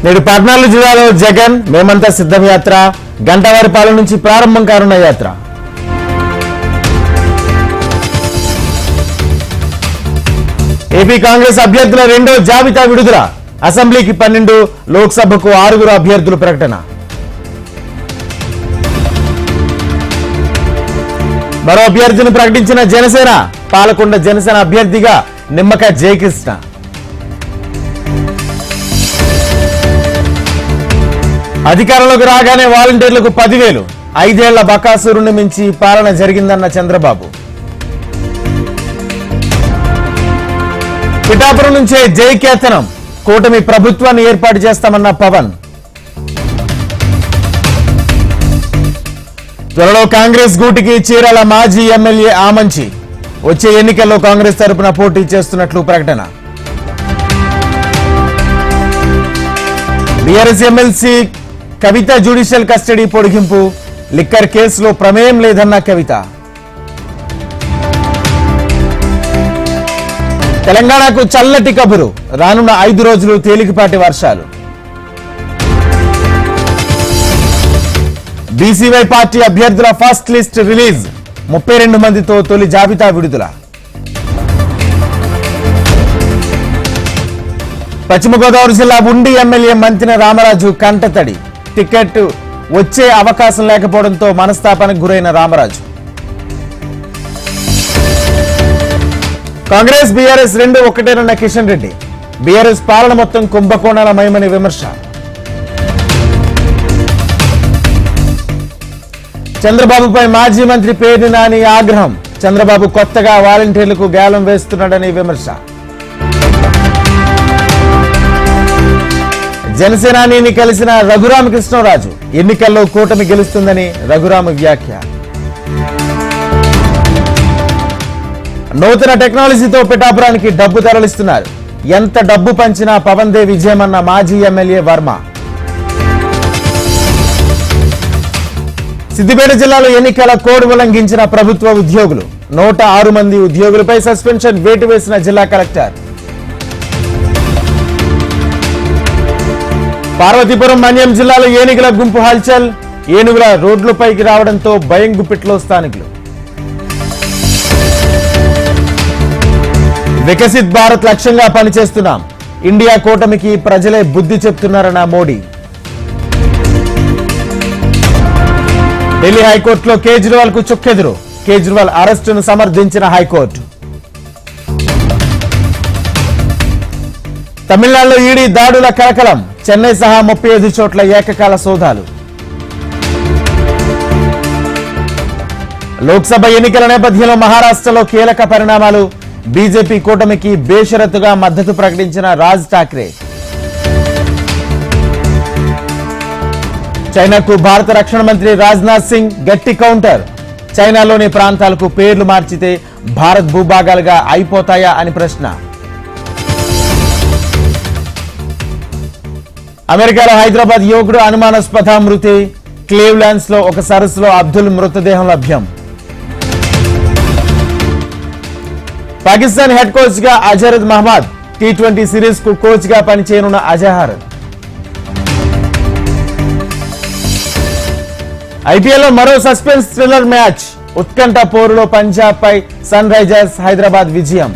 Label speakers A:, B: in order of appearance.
A: నేడు పద్నాలుగు జిల్లాలో జగన్ మేమంతా సిద్ధం యాత్ర గంటవారిపాలెం నుంచి ప్రారంభం కానున్న యాత్ర. ఏపీ కాంగ్రెస్ అభ్యర్థుల రెండో జాబితా విడుదల. అసెంబ్లీకి 12, లోక్సభకు 6 అభ్యర్థుల ప్రకటన. మరో అభ్యర్థిని ప్రకటించిన జనసేన. పాలకొండ జనసేన అభ్యర్థిగా నిమ్మకాయ జయకృష్ణ. అధికారంలోకి రాగానే వాలంటీర్లకు 10,000. 5 ఏళ్ల బకాసురుని మించి పాలన జరిగిందన్న చంద్రబాబు. పిఠాపురం నుంచే జైకేతనం. కూటమి ప్రభుత్వాన్ని ఏర్పాటు చేస్తామన్న పవన్. త్వరలో కాంగ్రెస్ గూటికి చీరాల మాజీ ఎమ్మెల్యే ఆమంచి. వచ్చే ఎన్నికల్లో కాంగ్రెస్ తరపున పోటీ చేస్తున్నట్లు ప్రకటన. బీఆర్ఎస్ ఎమ్మెల్సీ కవిత జ్యుడిషియల్ కస్టడీ పొడిగింపు. లిక్కర్ కేసులో ప్రమేయం లేదన్న కవిత. తెలంగాణకు చల్లటి కబురు. రానున్న 5 రోజులు తేలికపాటి వర్షాలు. బీసీవై పార్టీ అభ్యర్థుల ఫస్ట్ లిస్ట్ రిలీజ్. 32 మందితో తొలి జాబితా విడుదల. పశ్చిమ గోదావరి జిల్లా ఉండి ఎమ్మెల్యే మంతిన రామరాజు కంటతడి. టికెట్ వచ్చే అవకాశం లేకపోవడంతో మనస్తాపానికి గురైన రామరాజు. కాంగ్రెస్ బీఆర్ఎస్ 2 ఒకటేనన్న కిషన్ రెడ్డి. బీఆర్ఎస్ పాలన మొత్తం కుంభకోణాల మయమని విమర్శ. చంద్రబాబుపై మాజీ మంత్రి పేర్ని నాని ఆగ్రహం. చంద్రబాబు కొత్తగా వాలంటీర్లకు గేలం వేస్తున్నాడని విమర్శ. జనసేనాని కలిసిన రఘురామకృష్ణరాజు. ఎన్నికల్లో కూటమి గెలుస్తుందని రఘురామ వ్యాఖ్య. నూతన టెక్నాలజీతో పిఠాపురానికి డబ్బు తరలిస్తున్నారు. ఎంత డబ్బు పంచినా పవన్ దే విజయమన్న మాజీ ఎమ్మెల్యే వర్మ. సిద్దిపేట జిల్లాలో ఎన్నికల కోడ్ ఉల్లంఘించిన ప్రభుత్వ ఉద్యోగులు. 106 మంది ఉద్యోగులపై సస్పెన్షన్ వేటు వేసిన జిల్లా కలెక్టర్. పార్వతీపురం మన్యం జిల్లాలో ఏనుగుల గుంపు హల్చల్. ఏనుగుల రోడ్లపైకి రావడంతో భయం గుప్పిట్లో స్థానికులు. వికసిత్ భారత్ లక్ష్యంగా పనిచేస్తున్నాం. ఇండియా కూటమికి ప్రజలే బుద్ధి చెప్తున్నారన్న మోడీ. ఢిల్లీ హైకోర్టులో కేజ్రీవాల్ కు చుక్కెదురు. కేజ్రీవాల్ అరెస్టును సమర్థించిన హైకోర్టు. తమిళనాడులో ఈడీ దాడుల కలకలం. చెన్నై సహా 35 చోట్ల ఏకకాల సోదాలు. లోక్సభ ఎన్నికల నేపథ్యంలో మహారాష్ట్రలో కీలక పరిణామాలు. బీజేపీ కూటమికి బేషరతుగా మద్దతు ప్రకటించిన రాజ్ ఠాక్రే. చైనాకు భారత రక్షణ మంత్రి రాజ్నాథ్ సింగ్ గట్టి కౌంటర్. చైనాలోని ప్రాంతాలకు పేర్లు మార్చితే భారత్ భూభాగాలుగా అయిపోతాయా అని ప్రశ్న. అమెరికాలో హైదరాబాద్ యువకుడు అనుమానాస్పద మృతి. క్లీవ్లాండ్స్ లో ఒక సరస్సులో అబ్దుల్ మృతదేహం లభ్యం. పాకిస్తాన్ హెడ్ కోచ్ గా అజహర్ మహమ్మద్. T20 సిరీస్ కు కోచ్ గా పనిచేయనున్న అజహర్. ఐపీఎల్లో మరో సస్పెన్స్ థ్రిల్లర్ మ్యాచ్. ఉత్కంఠ పోరులో పంజాబ్ పై సన్ రైజర్స్ హైదరాబాద్ విజయం.